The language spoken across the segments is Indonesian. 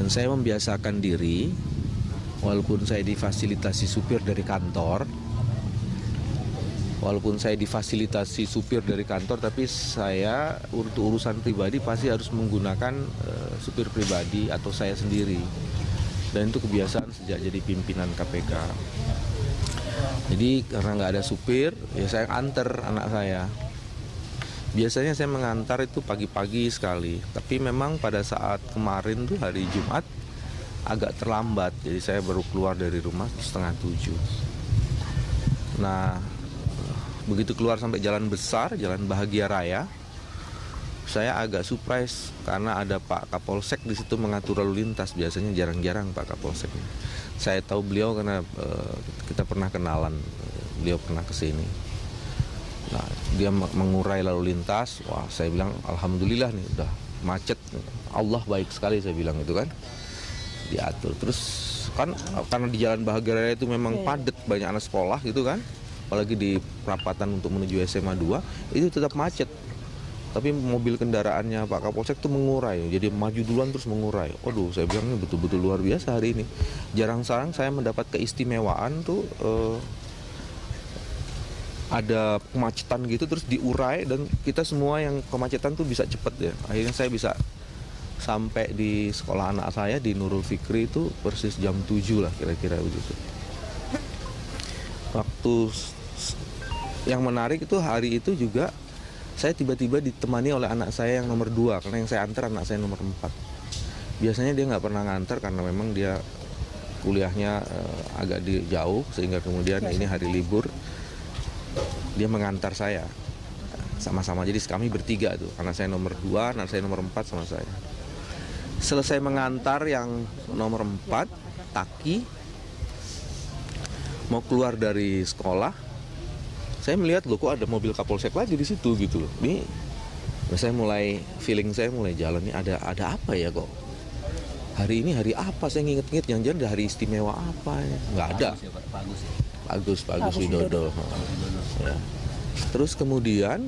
Dan saya membiasakan diri, walaupun saya difasilitasi supir dari kantor, tapi saya untuk urusan pribadi pasti harus menggunakan supir pribadi atau saya sendiri. Dan itu kebiasaan sejak jadi pimpinan KPK. Jadi karena nggak ada supir, ya saya antar anak saya. Biasanya saya mengantar itu pagi-pagi sekali, tapi memang pada saat kemarin tuh hari Jumat agak terlambat, jadi saya baru keluar dari rumah 6:30. Nah, begitu keluar sampai jalan besar, Jalan Bahagia Raya, saya agak surprise karena ada Pak Kapolsek di situ mengatur lalu lintas. Biasanya jarang-jarang Pak Kapolsek. Saya tahu beliau karena kita pernah kenalan, beliau pernah kesini. Nah, dia mengurai lalu lintas. Wah, saya bilang alhamdulillah nih udah macet. Allah baik sekali saya bilang itu kan. Diatur. Terus kan karena di Jalan Bahagia Raya itu memang padat, banyak anak sekolah gitu kan. Apalagi di perapatan untuk menuju SMA 2 itu tetap macet. Tapi mobil kendaraannya Pak Kapolsek itu mengurai. Jadi maju duluan terus mengurai. Waduh, saya bilang ini betul-betul luar biasa hari ini. Jarang-jarang saya mendapat keistimewaan tuh ada kemacetan gitu terus diurai dan kita semua yang kemacetan tuh bisa cepet ya. Akhirnya saya bisa sampai di sekolah anak saya di Nurul Fikri itu persis jam 7 lah kira-kira begitu. Waktu yang menarik itu hari itu juga saya tiba-tiba ditemani oleh anak saya yang nomor 2 karena yang saya antar anak saya nomor 4. Biasanya dia nggak pernah ngantar karena memang dia kuliahnya agak jauh sehingga kemudian ini hari libur. Dia mengantar saya sama-sama, jadi kami bertiga tuh, anak saya nomor 2, anak saya nomor 4 sama saya. Selesai mengantar yang nomor 4, Taki mau keluar dari sekolah, saya melihat loh kok ada mobil Kapolsek lagi di situ gitu loh. Ini saya mulai jalan nih ada apa ya kok? Hari ini hari apa? Saya nginget-nginget jangan-jangan ada hari istimewa apa ya? Nggak ada. Pak Agus Widodo. Ya. Terus kemudian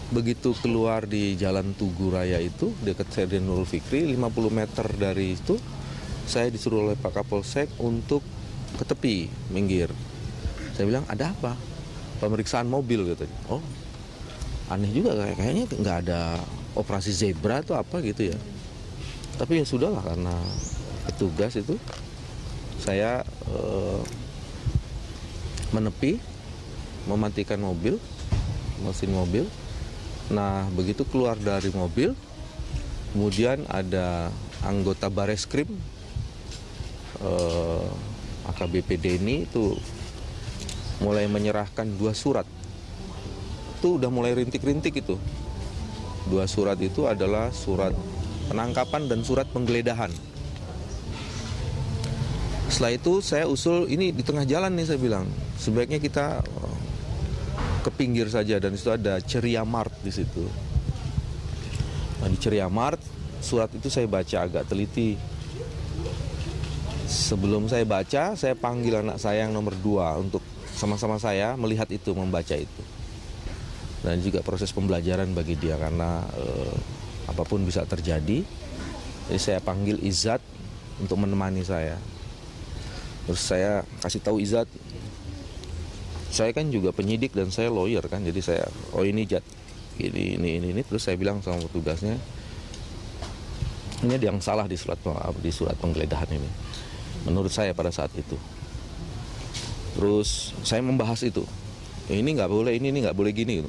begitu keluar di Jalan Tugu Raya itu dekat Serden Nurul Fikri, 50 meter dari itu saya disuruh oleh Pak Kapolsek untuk ke tepi, minggir. Saya bilang ada apa? Pemeriksaan mobil katanya. Oh, aneh juga kayaknya nggak ada operasi zebra atau apa gitu ya. Tapi ya sudahlah karena petugas itu saya menepi, mematikan mesin mobil. Nah, begitu keluar dari mobil, kemudian ada anggota Bareskrim, AKBP Denny itu mulai menyerahkan 2 surat. Itu udah mulai rintik-rintik itu. 2 surat itu adalah surat penangkapan dan surat penggeledahan. Setelah itu saya usul ini di tengah jalan nih saya bilang sebaiknya kita ke pinggir saja dan itu ada Ceria Mart di situ. Nah, di Ceria Mart surat itu saya baca agak teliti. Sebelum saya baca, saya panggil anak saya yang nomor 2 untuk sama-sama saya melihat itu, membaca itu. Dan juga proses pembelajaran bagi dia karena apapun bisa terjadi. Jadi saya panggil Izzat untuk menemani saya. Terus saya kasih tahu Izzat, saya kan juga penyidik dan saya lawyer kan, jadi saya, oh ini Jat, ini. Terus saya bilang sama petugasnya, ini ada yang salah di surat penggeledahan ini, menurut saya pada saat itu. Terus saya membahas itu, ini nggak boleh, ini nggak boleh gini.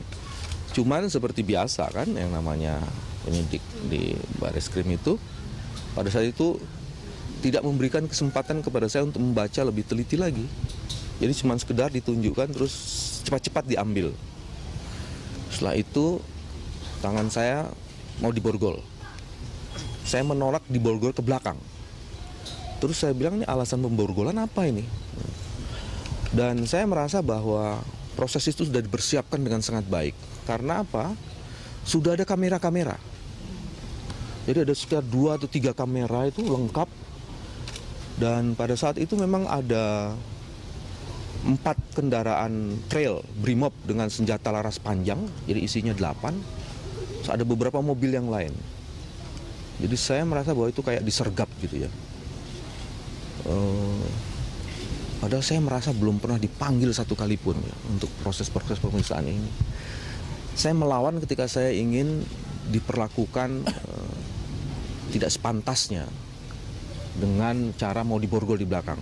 Cuman seperti biasa kan, yang namanya penyidik di Bareskrim itu, pada saat itu tidak memberikan kesempatan kepada saya untuk membaca lebih teliti lagi. Jadi cuma sekedar ditunjukkan terus cepat-cepat diambil. Setelah itu tangan saya mau diborgol. Saya menolak diborgol ke belakang. Terus saya bilang ini alasan pemborgolan apa ini? Dan saya merasa bahwa proses itu sudah dipersiapkan dengan sangat baik. Karena apa? Sudah ada kamera-kamera. Jadi ada sekitar 2 atau 3 kamera itu lengkap. Dan pada saat itu memang ada 4 kendaraan trail Brimob dengan senjata laras panjang, jadi isinya 8. Terus ada beberapa mobil yang lain. Jadi saya merasa bahwa itu kayak disergap gitu ya. Padahal saya merasa belum pernah dipanggil satu kali pun ya, untuk proses-proses pemeriksaan ini. Saya melawan ketika saya ingin diperlakukan tidak sepantasnya dengan cara mau diborgol di belakang.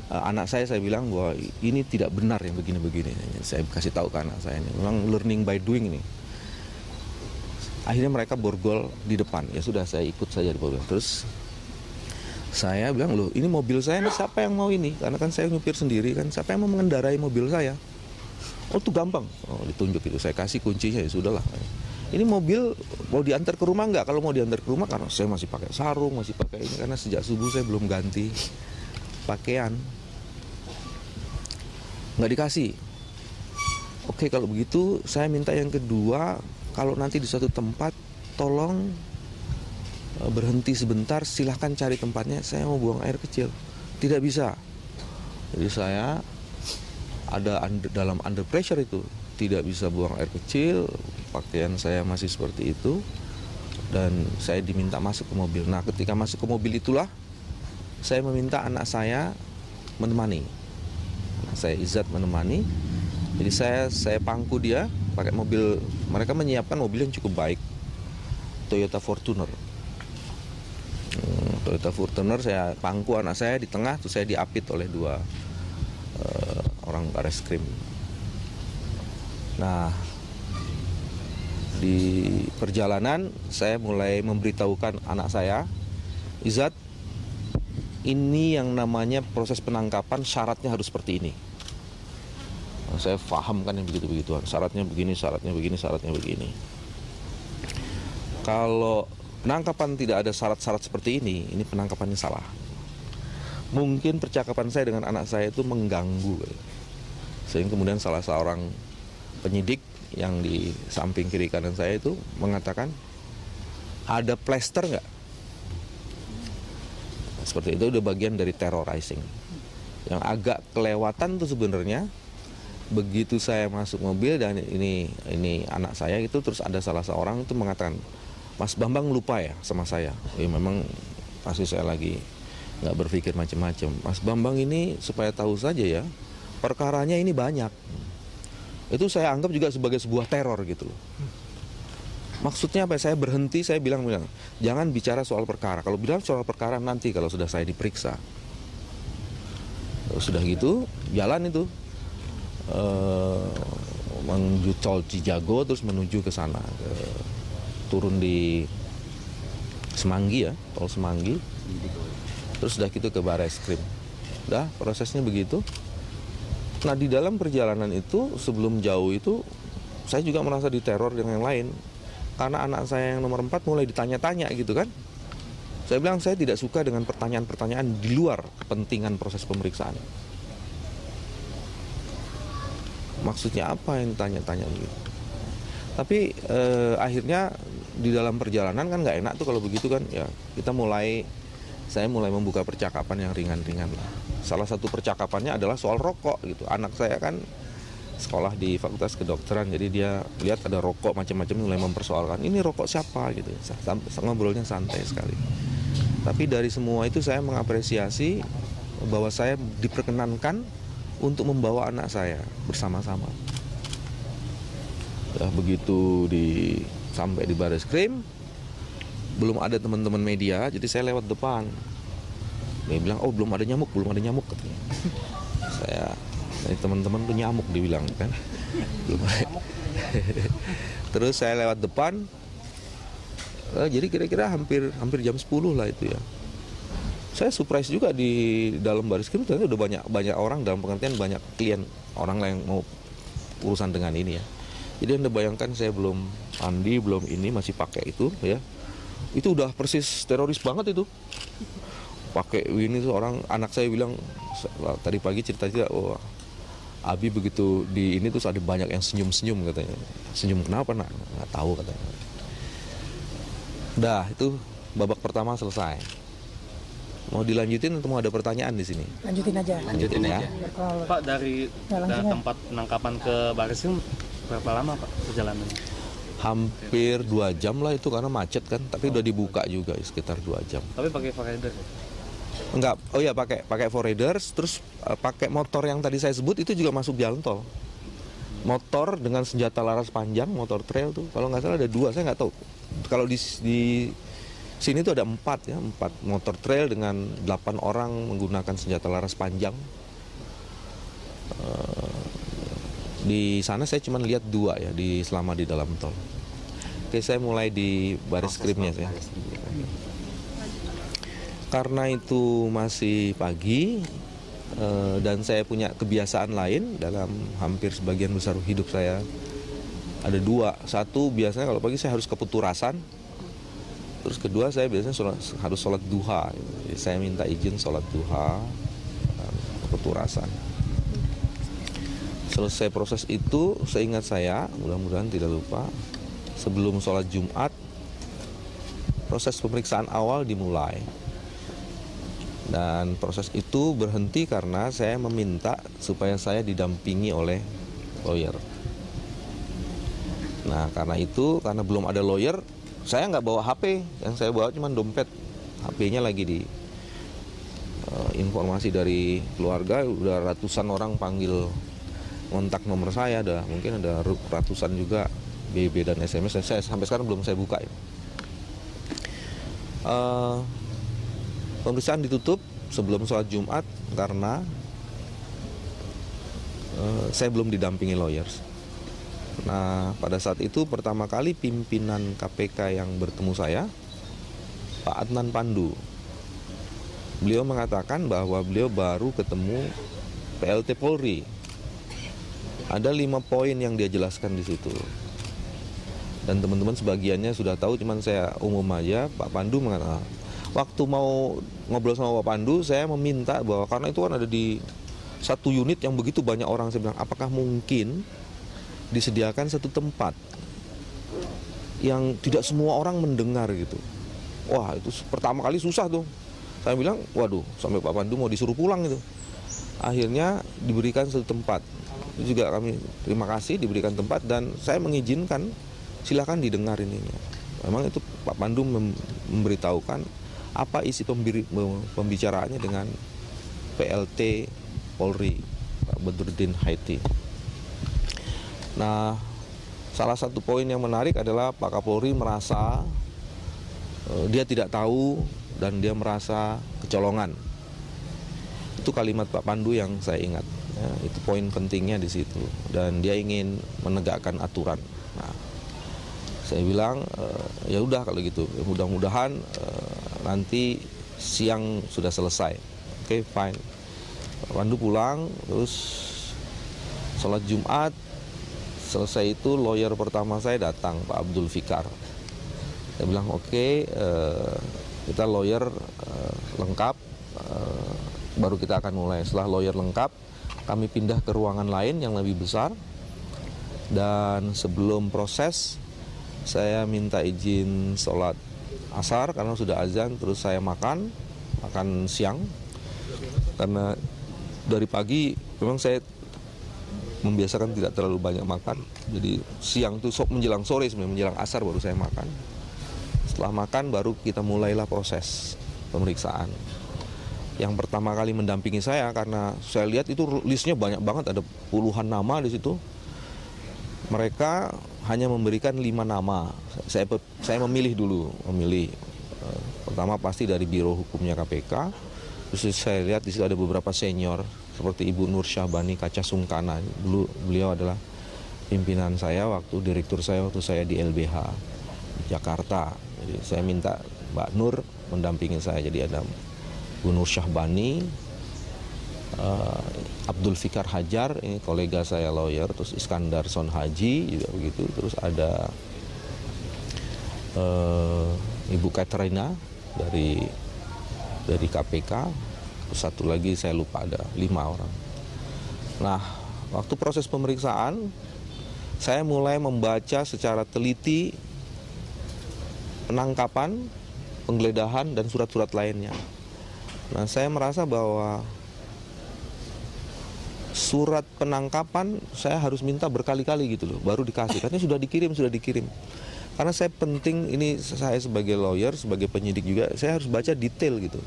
Anak saya bilang bahwa ini tidak benar yang begini-begini. Saya kasih tahu ke anak saya ini, memang learning by doing ini. Akhirnya mereka borgol di depan. Ya sudah, saya ikut saja di borgol. Terus saya bilang, loh ini mobil saya nih, siapa yang mau ini? Karena kan saya nyupir sendiri kan, siapa yang mau mengendarai mobil saya? Oh itu gampang, ditunjuk itu, saya kasih kuncinya, ya sudahlah. Ini mobil mau diantar ke rumah nggak? Kalau mau diantar ke rumah, karena saya masih pakai sarung, masih pakai ini, karena sejak subuh saya belum ganti pakaian. Nggak dikasih. Oke, kalau begitu saya minta yang kedua, kalau nanti di suatu tempat, tolong berhenti sebentar, silahkan cari tempatnya, saya mau buang air kecil. Tidak bisa. Jadi saya ada dalam under pressure itu, tidak bisa buang air kecil, pakaian saya masih seperti itu, dan saya diminta masuk ke mobil. Nah, ketika masuk ke mobil itulah saya meminta anak saya menemani. Saya Izat menemani. Jadi saya pangku dia pakai mobil. Mereka menyiapkan mobil yang cukup baik, Toyota Fortuner. Saya pangku anak saya di tengah, terus saya diapit oleh dua orang baris krim. Nah, di perjalanan saya mulai memberitahukan anak saya, Izat, ini yang namanya proses penangkapan, syaratnya harus seperti ini. Nah, saya paham kan yang begitu-begituan, syaratnya begini, syaratnya begini, syaratnya begini. Kalau penangkapan tidak ada syarat-syarat seperti ini penangkapannya salah. Mungkin percakapan saya dengan anak saya itu mengganggu, sehingga kemudian salah seorang penyidik yang di samping kiri kanan saya itu mengatakan, ada plester nggak? Seperti itu udah bagian dari terrorizing. Yang agak kelewatan tuh sebenarnya, begitu saya masuk mobil dan ini anak saya itu, terus ada salah seorang itu mengatakan, Mas Bambang lupa ya sama saya. Ya memang pasti saya lagi nggak berpikir macam-macam. Mas Bambang ini supaya tahu saja ya, perkaranya ini banyak. Itu saya anggap juga sebagai sebuah teror gitu loh. Maksudnya apa? Saya berhenti, saya bilang, jangan bicara soal perkara. Kalau bilang soal perkara nanti kalau sudah saya diperiksa. Sudah gitu, jalan itu menuju tol Cijago, terus menuju ke sana, turun di Semanggi ya, tol Semanggi. Terus udah gitu ke Bareskrim. Udah prosesnya begitu. Nah, di dalam perjalanan itu sebelum jauh itu saya juga merasa diteror dengan yang lain. Karena anak saya yang nomor 4 mulai ditanya-tanya gitu kan. Saya bilang saya tidak suka dengan pertanyaan-pertanyaan di luar kepentingan proses pemeriksaan. Maksudnya apa yang tanya-tanya gitu. Tapi akhirnya di dalam perjalanan kan nggak enak tuh kalau begitu kan. Ya saya mulai membuka percakapan yang ringan-ringan lah. Salah satu percakapannya adalah soal rokok gitu. Anak saya kan sekolah di Fakultas Kedokteran, jadi dia lihat ada rokok macam-macam, mulai mempersoalkan, ini rokok siapa gitu. Ngobrolnya santai sekali. Tapi dari semua itu saya mengapresiasi bahwa saya diperkenankan untuk membawa anak saya bersama-sama. Ya, begitu sampai di Bareskrim, belum ada teman-teman media, jadi saya lewat depan. Dia bilang, oh belum ada nyamuk katanya. Teman-teman tuh nyamuk dibilang kan. Belum ada. Terus saya lewat depan, jadi kira-kira hampir jam 10 lah itu ya. Saya surprise juga di dalam Bareskrim, ternyata udah banyak orang, dalam pengertian banyak klien, orang yang mau urusan dengan ini ya. Jadi Anda bayangkan saya belum mandi, belum ini, masih pakai itu ya. Itu udah persis teroris banget itu. Pakai ini tuh orang, anak saya bilang tadi pagi cerita, oh Abi begitu di ini terus ada banyak yang senyum-senyum katanya. Senyum kenapa nak? Nggak tahu katanya. Dah itu babak pertama selesai. Mau dilanjutin atau mau ada pertanyaan di sini? Lanjutin aja Ya. Pak, dari tempat penangkapan ke Bareskrim berapa lama Pak perjalanannya? Hampir 2 jam lah itu karena macet kan, tapi udah dibuka juga sekitar 2 jam. Tapi pakai rider ya? Enggak, oh ya pakai four-riders, terus pakai motor yang tadi saya sebut itu juga masuk jalan tol. Motor dengan senjata laras panjang, motor trail tuh, kalau nggak salah ada 2, saya nggak tahu. Kalau di sini tuh ada 4 ya, 4 motor trail dengan 8 orang menggunakan senjata laras panjang. Di sana saya cuma lihat 2 ya, selama di dalam tol. Oke, saya mulai di baris krimnya ya. Karena itu masih pagi dan saya punya kebiasaan lain dalam hampir sebagian besar hidup saya. Ada 2, satu biasanya kalau pagi saya harus ke Peturasan. Terus kedua saya biasanya harus sholat duha. Jadi saya minta izin sholat duha ke Peturasan. Selesai proses itu, seingat saya, mudah-mudahan tidak lupa, sebelum sholat Jumat, proses pemeriksaan awal dimulai. Dan proses itu berhenti karena saya meminta supaya saya didampingi oleh lawyer. Nah, karena belum ada lawyer, saya nggak bawa HP, yang saya bawa cuma dompet. HP-nya lagi di informasi dari keluarga, udah ratusan orang panggil kontak nomor saya, mungkin ada ratusan juga BB dan SMS. Saya sampai sekarang belum saya buka ya. Pemeriksaan ditutup sebelum sholat Jumat karena saya belum didampingi lawyers. Nah, pada saat itu pertama kali pimpinan KPK yang bertemu saya, Pak Adnan Pandu. Beliau mengatakan bahwa beliau baru ketemu PLT Polri. Ada 5 poin yang dia jelaskan di situ. Dan teman-teman sebagiannya sudah tahu, cuman saya umum aja. Pak Pandu mengatakan, waktu mau ngobrol sama Pak Pandu, saya meminta bahwa karena itu kan ada di satu unit yang begitu banyak orang, saya bilang, apakah mungkin disediakan satu tempat yang tidak semua orang mendengar gitu. Wah, itu pertama kali susah tuh. Saya bilang, waduh, sampai Pak Pandu mau disuruh pulang gitu. Akhirnya diberikan satu tempat. Itu juga kami terima kasih diberikan tempat dan saya mengizinkan silakan didengarin ini. Memang itu Pak Pandu memberitahukan apa isi pembicaraannya dengan PLT Polri, Pak Badruddin Haiti. Nah, salah satu poin yang menarik adalah Pak Kapolri merasa dia tidak tahu dan dia merasa kecolongan. Itu kalimat Pak Pandu yang saya ingat. Ya, itu poin pentingnya di situ dan dia ingin menegakkan aturan. Nah, saya bilang ya udah kalau gitu, mudah-mudahan nanti siang sudah selesai. Oke, fine. Pak Pandu pulang, terus sholat Jumat selesai itu lawyer pertama saya datang, Pak Abdul Fikar. Saya bilang oke, kita lawyer lengkap, baru kita akan mulai. Setelah lawyer lengkap, kami pindah ke ruangan lain yang lebih besar. Dan sebelum proses, saya minta izin sholat asar karena sudah azan. Terus saya makan siang. Karena dari pagi memang saya membiasakan tidak terlalu banyak makan. Jadi siang itu menjelang sore, sebenarnya menjelang asar baru saya makan. Setelah makan baru kita mulailah proses pemeriksaan. Yang pertama kali mendampingi saya karena saya lihat itu listnya banyak banget, ada puluhan nama di situ. Mereka hanya memberikan 5 nama. Saya memilih dulu, pertama pasti dari Biro Hukumnya KPK. Terus saya lihat di situ ada beberapa senior seperti Ibu Nur Syahbani Kaca Sungkana. Dulu beliau adalah pimpinan saya direktur saya waktu saya di LBH Jakarta. Jadi saya minta Mbak Nur mendampingi saya. Jadi ada Bu Nur Syahbani, Abdul Fikar Hajar, ini kolega saya lawyer, terus Iskandar Son Haji juga begitu, terus ada Ibu Katrina dari KPK, terus satu lagi saya lupa, ada 5 orang. Nah, waktu proses pemeriksaan, saya mulai membaca secara teliti penangkapan, penggeledahan, dan surat-surat lainnya. Nah, saya merasa bahwa surat penangkapan saya harus minta berkali-kali gitu loh, baru dikasih. Katanya sudah dikirim. Karena saya penting, ini saya sebagai lawyer, sebagai penyidik juga, saya harus baca detail gitu.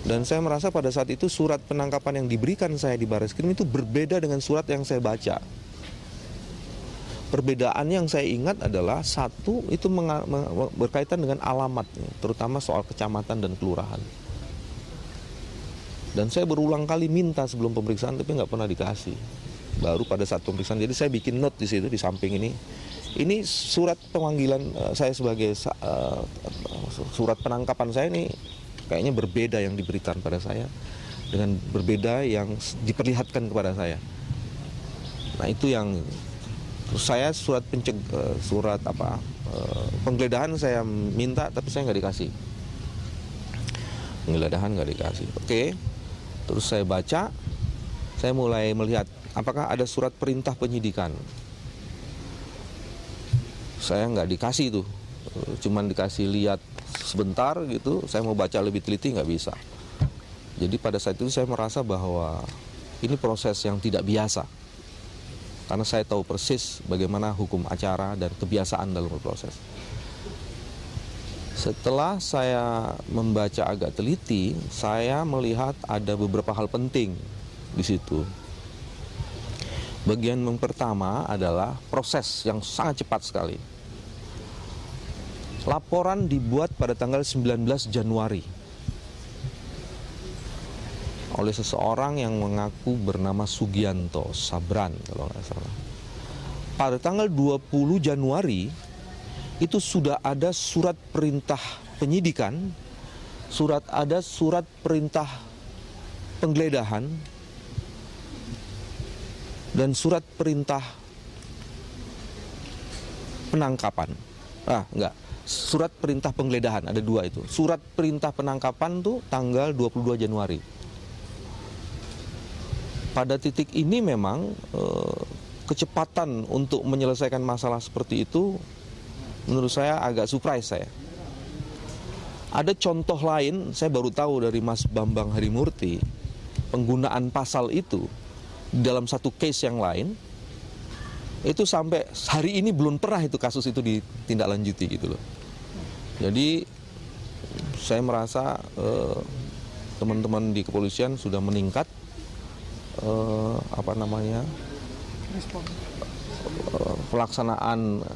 Dan saya merasa pada saat itu surat penangkapan yang diberikan saya di Bareskrim itu berbeda dengan surat yang saya baca. Perbedaan yang saya ingat adalah satu itu berkaitan dengan alamatnya, terutama soal kecamatan dan kelurahan. Dan saya berulang kali minta sebelum pemeriksaan tapi nggak pernah dikasih. Baru pada saat pemeriksaan, jadi saya bikin note di situ di samping ini. Ini surat pemanggilan saya sebagai surat penangkapan saya ini kayaknya berbeda yang diberikan pada saya dengan berbeda yang diperlihatkan kepada saya. Nah itu yang saya penggeledahan saya minta tapi saya nggak dikasih. Penggeledahan nggak dikasih. Oke. Terus saya baca, saya mulai melihat apakah ada surat perintah penyidikan. Saya nggak dikasih tuh, cuman dikasih lihat sebentar gitu, saya mau baca lebih teliti nggak bisa. Jadi pada saat itu saya merasa bahwa ini proses yang tidak biasa. Karena saya tahu persis bagaimana hukum acara dan kebiasaan dalam berproses. Setelah saya membaca agak teliti, saya melihat ada beberapa hal penting di situ. Bagian yang pertama adalah proses yang sangat cepat sekali. Laporan dibuat pada tanggal 19 Januari oleh seseorang yang mengaku bernama Sugianto Sabran kalau nggak salah. Pada tanggal 20 Januari itu sudah ada surat perintah penyidikan, ada surat perintah penggeledahan, dan surat perintah penangkapan. Surat perintah penggeledahan, ada dua itu. Surat perintah penangkapan tuh tanggal 22 Januari. Pada titik ini memang kecepatan untuk menyelesaikan masalah seperti itu menurut saya agak surprise saya. Ada contoh lain, saya baru tahu dari Mas Bambang Harimurti, penggunaan pasal itu dalam satu case yang lain, itu sampai hari ini belum pernah itu kasus itu ditindaklanjuti gitu loh. Jadi saya merasa teman-teman di kepolisian sudah meningkat pelaksanaan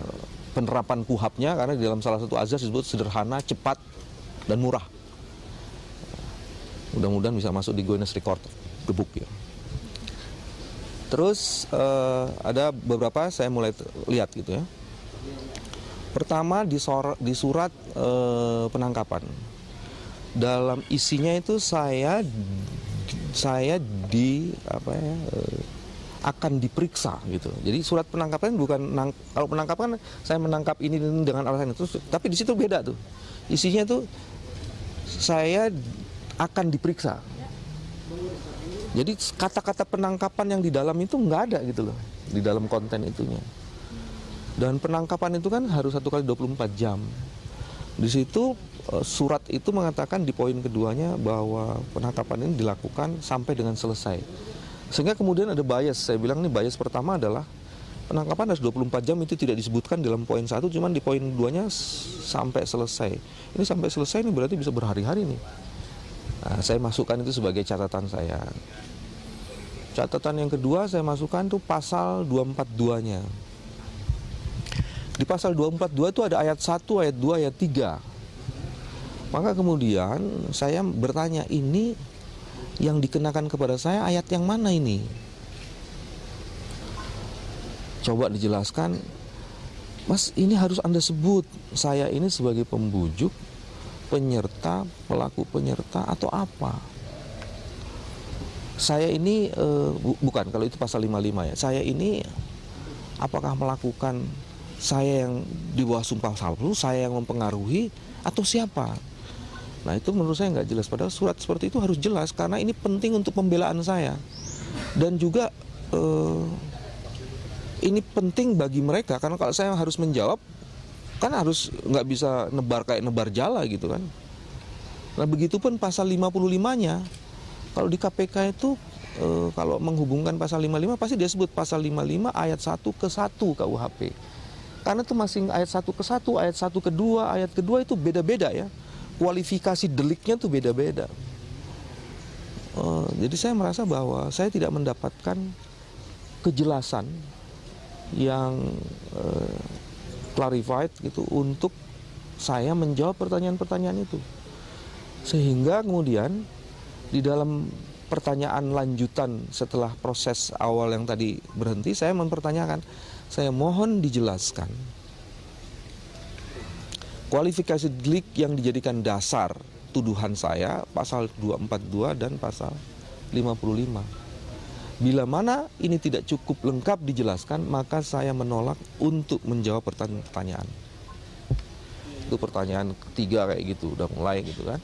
penerapan KUHAP-nya, karena di dalam salah satu azas disebut sederhana, cepat, dan murah. Mudah-mudahan bisa masuk di Guinness Record the Book ya. Terus ada beberapa saya mulai lihat gitu ya. Pertama di surat penangkapan. Dalam isinya itu saya akan diperiksa gitu. Jadi surat penangkapan bukan kalau penangkapan saya menangkap ini dengan alasan itu, tapi di situ beda tuh. Isinya tuh saya akan diperiksa. Jadi kata-kata penangkapan yang di dalam itu nggak ada gitu loh, di dalam konten itunya. Dan penangkapan itu kan harus 1 kali 24 jam. Di situ surat itu mengatakan di poin keduanya bahwa penangkapan ini dilakukan sampai dengan selesai. Sehingga kemudian ada bias, saya bilang nih bias pertama adalah penangkapan harus 24 jam itu tidak disebutkan dalam poin 1, cuman di poin 2-nya sampai selesai. Ini sampai selesai ini berarti bisa berhari-hari nih. Nah, saya masukkan itu sebagai catatan saya. Catatan yang kedua saya masukkan tuh pasal 242-nya. Di pasal 242 itu ada ayat 1, ayat 2, ayat 3. Maka kemudian saya bertanya, ini yang dikenakan kepada saya ayat yang mana ini? Coba dijelaskan. Mas, ini harus Anda sebut saya ini sebagai pembujuk, penyerta, pelaku penyerta atau apa? Saya ini bukan, kalau itu pasal 55 ya. Saya ini apakah melakukan, saya yang di bawah sumpah palsu, saya yang mempengaruhi atau siapa? Nah itu menurut saya nggak jelas, padahal surat seperti itu harus jelas karena ini penting untuk pembelaan saya. Dan juga ini penting bagi mereka, karena kalau saya harus menjawab kan harus nggak bisa kayak nebar jala gitu kan. Nah begitupun pasal 55-nya, kalau di KPK itu kalau menghubungkan pasal 55 pasti dia sebut pasal 55 ayat 1 ke 1 KUHP. Karena itu masing ayat 1 ke 1, ayat 1 ke 2, ayat kedua itu beda-beda ya. Kualifikasi deliknya tuh beda-beda. Jadi saya merasa bahwa saya tidak mendapatkan kejelasan yang clarified gitu untuk saya menjawab pertanyaan-pertanyaan itu. Sehingga kemudian di dalam pertanyaan lanjutan setelah proses awal yang tadi berhenti, saya mempertanyakan, saya mohon dijelaskan kualifikasi delik yang dijadikan dasar tuduhan saya, pasal 242 dan pasal 55. Bila mana ini tidak cukup lengkap dijelaskan, maka saya menolak untuk menjawab pertanyaan. Itu pertanyaan ketiga kayak gitu, udah mulai gitu kan.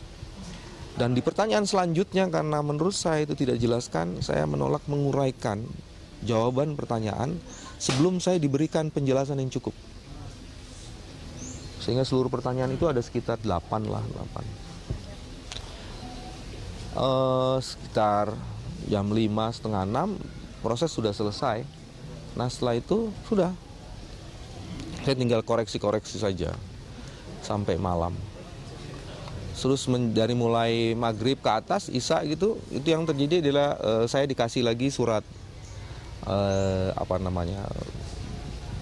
Dan di pertanyaan selanjutnya karena menurut saya itu tidak dijelaskan, saya menolak menguraikan jawaban pertanyaan sebelum saya diberikan penjelasan yang cukup. Sehingga seluruh pertanyaan itu ada sekitar 8 lah, 8. Sekitar jam 5, setengah 6 proses sudah selesai. Nah setelah itu sudah, saya tinggal koreksi-koreksi saja sampai malam. Terus dari mulai maghrib ke atas, isya gitu, itu yang terjadi adalah saya dikasih lagi surat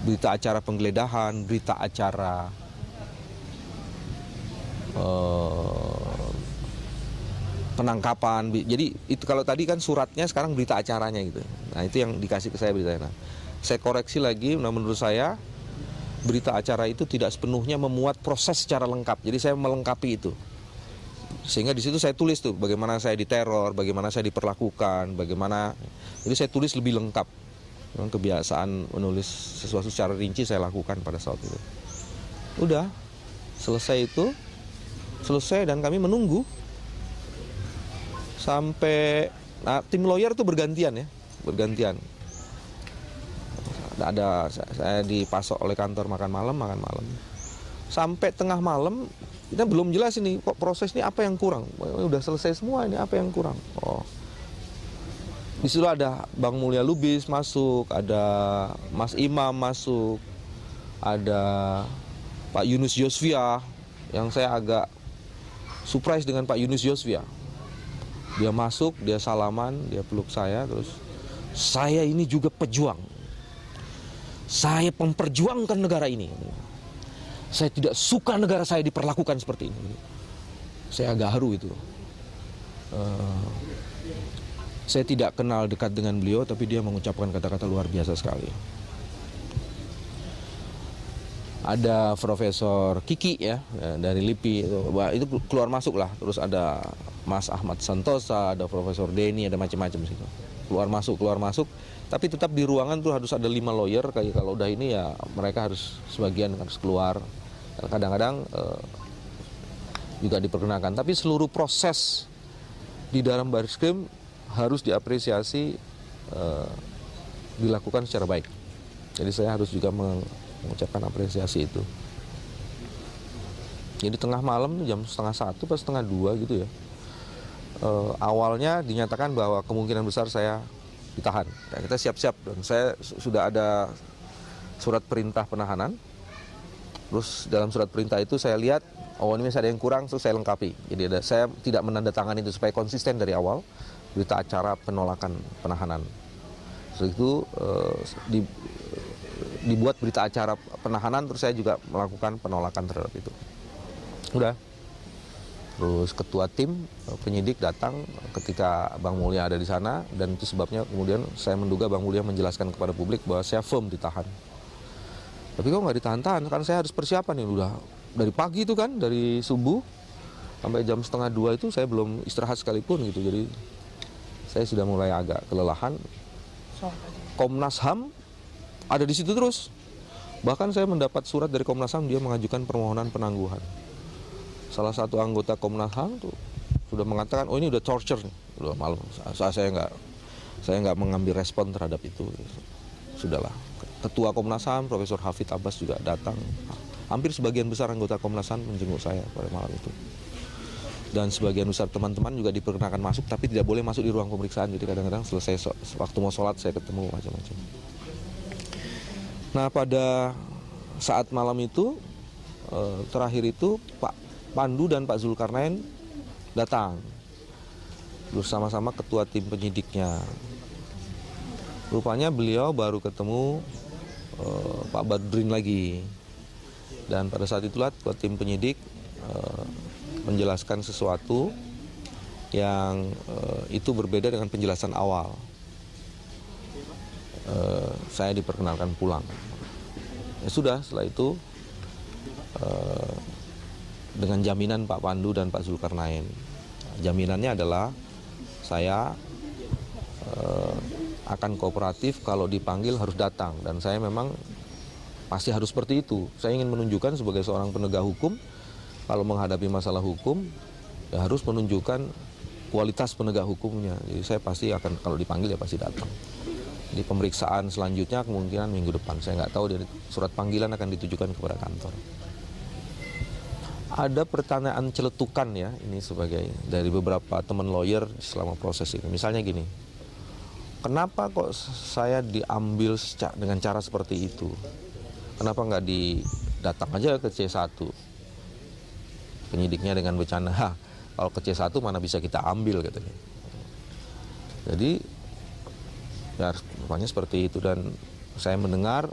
berita acara penggeledahan, berita acara penangkapan. Jadi itu kalau tadi kan suratnya, sekarang berita acaranya gitu. Nah itu yang dikasih ke saya beritanya. Nah, saya koreksi lagi. Nah menurut saya berita acara itu tidak sepenuhnya memuat proses secara lengkap. Jadi saya melengkapi itu. Sehingga di situ saya tulis tuh bagaimana saya diteror, bagaimana saya diperlakukan, bagaimana. Jadi saya tulis lebih lengkap. Memang kebiasaan menulis sesuatu secara rinci saya lakukan pada saat itu. Udah selesai itu, selesai dan kami menunggu sampai tim lawyer tuh bergantian ya, bergantian. Ada saya dipasok oleh kantor makan malam. Sampai tengah malam kita belum jelas ini kok proses ini apa yang kurang. Udah selesai semua, ini apa yang kurang. Di situ ada Bang Mulya Lubis masuk, ada Mas Imam masuk, ada Pak Yunus Yosvia, yang saya agak surprise dengan Pak Yunus Yosvia. Dia masuk, dia salaman, dia peluk saya, terus saya ini juga pejuang. Saya memperjuangkan negara ini. Saya tidak suka negara saya diperlakukan seperti ini. Saya agak haru itu. Saya tidak kenal dekat dengan beliau, tapi dia mengucapkan kata-kata luar biasa sekali. Ada Profesor Kiki ya dari LIPI itu keluar masuk lah. Terus ada Mas Ahmad Santosa, ada Profesor Denny, ada macam-macam situ. Keluar masuk. Tapi tetap di ruangan tuh harus ada 5 lawyer. Kayak kalau udah ini ya mereka harus sebagian harus keluar. Kadang-kadang juga diperkenalkan. Tapi seluruh proses di dalam Barreskrim harus diapresiasi, dilakukan secara baik. Jadi saya harus juga mengucapkan apresiasi itu. Jadi tengah malam jam 1:30 atau 1:30 gitu ya. Awalnya dinyatakan bahwa kemungkinan besar saya ditahan. Ya, kita siap-siap dan saya sudah ada surat perintah penahanan. Terus dalam surat perintah itu saya lihat, ini masih ada yang kurang, terus saya lengkapi. Jadi saya tidak menandatangani itu supaya konsisten dari awal. Berita acara penolakan penahanan. Setelah itu dibuat berita acara penahanan, terus saya juga melakukan penolakan terhadap itu. Udah. Terus ketua tim penyidik datang ketika Bang Mulya ada di sana, dan itu sebabnya kemudian saya menduga Bang Mulya menjelaskan kepada publik bahwa saya firm ditahan. Tapi kok nggak ditahan-tahan, kan saya harus persiapan nih, udah dari pagi itu kan, dari subuh sampai jam 1:30 itu saya belum istirahat sekalipun gitu. Jadi saya sudah mulai agak kelelahan. Komnas HAM ada di situ terus. Bahkan saya mendapat surat dari Komnas HAM, dia mengajukan permohonan penangguhan. Salah satu anggota Komnas HAM tuh sudah mengatakan, ini udah torture nih, udah malam. Saya nggak mengambil respon terhadap itu. Sudahlah. Ketua Komnas HAM, Profesor Hafid Abbas juga datang. Hampir sebagian besar anggota Komnas HAM menjenguk saya pada malam itu. dan sebagian besar teman-teman juga diperkenakan masuk, tapi tidak boleh masuk di ruang pemeriksaan. Jadi kadang-kadang selesai waktu mau sholat saya ketemu macam-macam. Nah, pada saat malam itu terakhir itu Pak Pandu dan Pak Zulkarnain datang bersama-sama ketua tim penyidiknya. Rupanya beliau baru ketemu Pak Badrudin lagi, dan pada saat itulah ketua tim penyidik menjelaskan sesuatu yang itu berbeda dengan penjelasan awal. Saya diperkenalkan pulang. Ya sudah, setelah itu dengan jaminan Pak Pandu dan Pak Zulkarnain. Jaminannya adalah saya akan kooperatif, kalau dipanggil harus datang, dan saya memang pasti harus seperti itu. Saya ingin menunjukkan sebagai seorang penegak hukum, kalau menghadapi masalah hukum ya harus menunjukkan kualitas penegak hukumnya. Jadi saya pasti akan, kalau dipanggil ya pasti datang. Di pemeriksaan selanjutnya kemungkinan minggu depan, saya nggak tahu, dari surat panggilan akan ditujukan kepada kantor. Ada pertanyaan celetukan ya, ini sebagai dari beberapa teman lawyer selama proses ini. Misalnya gini, kenapa kok saya diambil dengan cara seperti itu? Kenapa nggak datang aja ke C1? Penyidiknya dengan bercanda, kalau ke C1 mana bisa kita ambil katanya. Jadi ya rupanya seperti itu, dan saya mendengar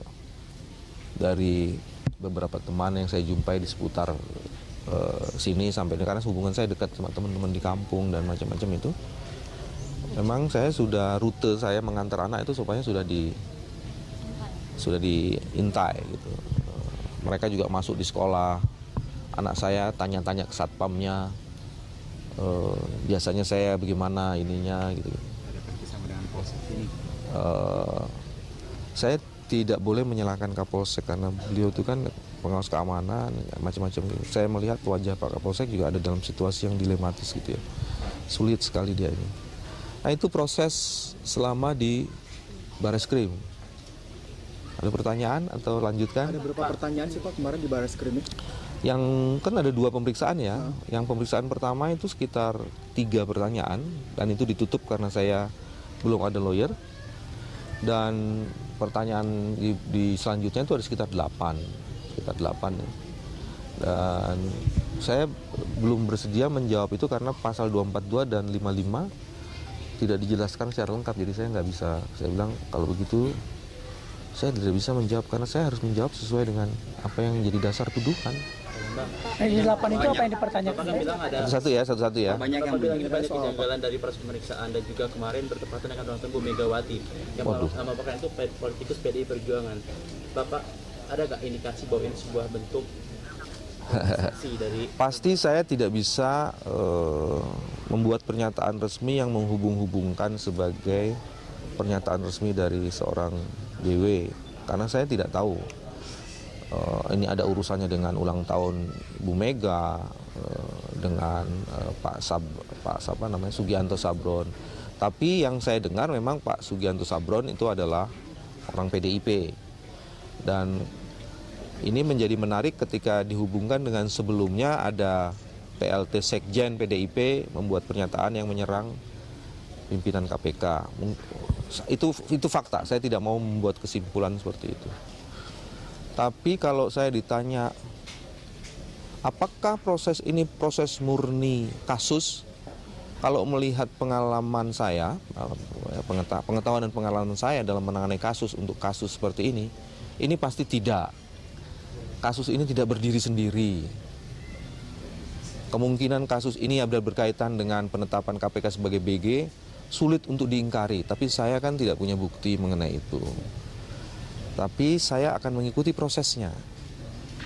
dari beberapa teman yang saya jumpai di seputar sini sampai karena hubungan saya dekat sama teman-teman di kampung dan macam-macam itu. Memang saya sudah, rute saya mengantar anak itu supaya sudah diintai gitu. Mereka juga masuk di sekolah. Anak saya tanya-tanya ke satpamnya. Biasanya saya bagaimana ininya gitu. Ada kerjasama dengan Polsek ini? Saya tidak boleh menyalahkan Kapolsek karena beliau itu kan pengawas keamanan macam-macam. Saya melihat wajah Pak Kapolsek juga ada dalam situasi yang dilematis gitu ya. Sulit sekali dia ini. Nah, itu proses selama di Bareskrim. Ada pertanyaan atau lanjutkan? Ada beberapa pertanyaan sih Pak kemarin di Bareskrim. Yang kan ada 2 pemeriksaan ya. Yang pemeriksaan pertama itu sekitar 3 pertanyaan, dan itu ditutup karena saya belum ada lawyer. Dan pertanyaan di selanjutnya itu ada sekitar 8 ya. Dan saya belum bersedia menjawab itu karena pasal 242 dan 55 tidak dijelaskan secara lengkap, jadi saya nggak bisa. Saya bilang kalau begitu saya tidak bisa menjawab karena saya harus menjawab sesuai dengan apa yang menjadi dasar tuduhan. Di 8 itu apa yang dipertanyakan? Satu-satu ya. Banyak yang bilang ini banyak kejanggalan dari proses pemeriksaan, dan juga kemarin bertepatan dengan ulang tahun Bu Megawati yang sama Bapak itu politikus PDI Perjuangan. Bapak ada nggak indikasi bahwa ini sebuah bentuk dari... Pasti saya tidak bisa membuat pernyataan resmi yang menghubung-hubungkan sebagai pernyataan resmi dari seorang DW, karena saya tidak tahu ini ada urusannya dengan ulang tahun Bu Mega, dengan Pak Sugianto Sabron. Tapi yang saya dengar memang Pak Sugianto Sabron itu adalah orang PDIP, dan ini menjadi menarik ketika dihubungkan dengan sebelumnya ada PLT Sekjen PDIP membuat pernyataan yang menyerang pimpinan KPK. Itu fakta, saya tidak mau membuat kesimpulan seperti itu. Tapi kalau saya ditanya, apakah proses ini proses murni kasus? Kalau melihat pengalaman saya, pengetahuan dan pengalaman saya dalam menangani kasus untuk kasus seperti ini pasti tidak. Kasus ini tidak berdiri sendiri. Kemungkinan kasus ini ada berkaitan dengan penetapan KPK sebagai BG, sulit untuk diingkari. Tapi saya kan tidak punya bukti mengenai itu. Tapi saya akan mengikuti prosesnya.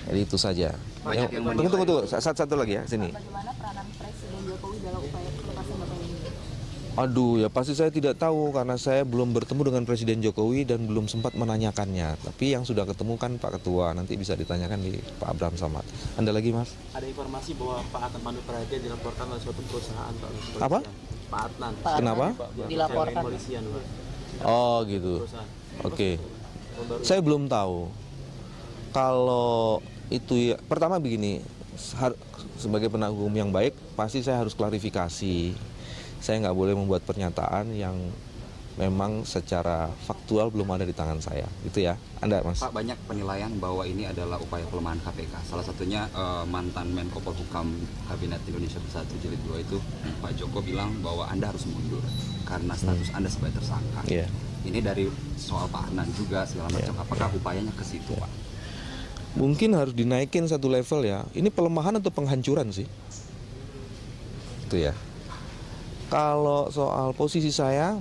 Jadi itu saja. Tunggu. Satu lagi ya, sini. Bagaimana peranan Presiden Jokowi dalam upaya pelepasan Bapak ini? Aduh, ya pasti saya tidak tahu karena saya belum bertemu dengan Presiden Jokowi dan belum sempat menanyakannya. Tapi yang sudah ketemu kan Pak Ketua, nanti bisa ditanyakan di Pak Abraham Samad. Anda lagi, Mas? Ada informasi bahwa Pak Adnan Pandu Praja dilaporkan oleh suatu perusahaan Pak. Apa? Pak Adnan. Kenapa? Dilaporkan. Polisian, Pak. Oh gitu. Oke. Saya belum tahu. Kalau itu ya, pertama begini, sebagai penegak hukum yang baik, pasti saya harus klarifikasi. Saya nggak boleh membuat pernyataan yang memang secara faktual belum ada di tangan saya. Itu ya, Anda Mas. Pak, banyak penilaian bahwa ini adalah upaya pelemahan KPK. Salah satunya mantan Menko Polhukam Kabinet Indonesia Bersatu Jilid 2 itu Pak Joko bilang bahwa Anda harus mundur karena status Anda sebagai tersangka. Iya. Ini dari soal Pak Adnan juga segala macam. Apakah upayanya ke situ, Pak? Mungkin harus dinaikin satu level ya. Ini pelemahan atau penghancuran sih? Itu ya. Kalau soal posisi saya,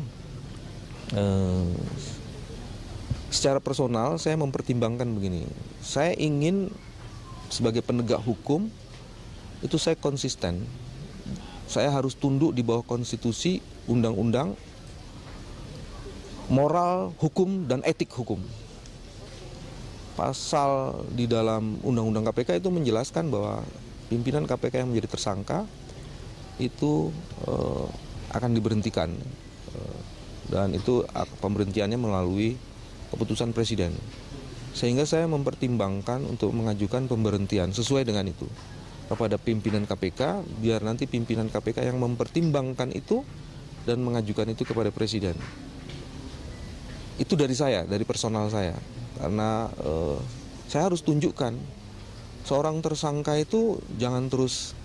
secara personal saya mempertimbangkan begini. Saya ingin sebagai penegak hukum itu saya konsisten. Saya harus tunduk di bawah konstitusi, undang-undang, moral hukum dan etik hukum. Pasal di dalam undang-undang KPK itu menjelaskan bahwa pimpinan KPK yang menjadi tersangka itu akan diberhentikan. Dan itu pemberhentiannya melalui keputusan presiden. Sehingga saya mempertimbangkan untuk mengajukan pemberhentian sesuai dengan itu kepada pimpinan KPK, biar nanti pimpinan KPK yang mempertimbangkan itu dan mengajukan itu kepada presiden. Itu dari saya, dari personal saya. Karena saya harus tunjukkan seorang tersangka itu jangan terus,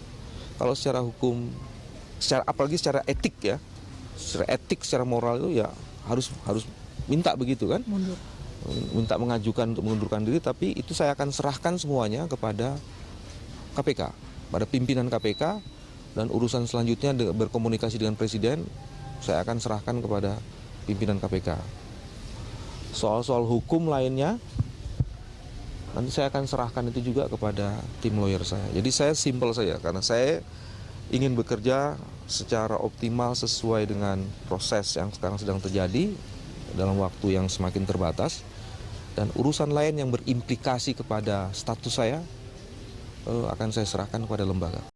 kalau secara hukum, apalagi secara etik ya, secara etik, secara moral itu ya harus minta begitu kan, minta mengajukan untuk mengundurkan diri, tapi itu saya akan serahkan semuanya kepada KPK, pada pimpinan KPK, dan urusan selanjutnya berkomunikasi dengan presiden saya akan serahkan kepada pimpinan KPK. Soal-soal hukum lainnya nanti saya akan serahkan itu juga kepada tim lawyer saya. Jadi saya simpel saja, karena saya ingin bekerja secara optimal sesuai dengan proses yang sekarang sedang terjadi dalam waktu yang semakin terbatas, dan urusan lain yang berimplikasi kepada status saya akan saya serahkan kepada lembaga.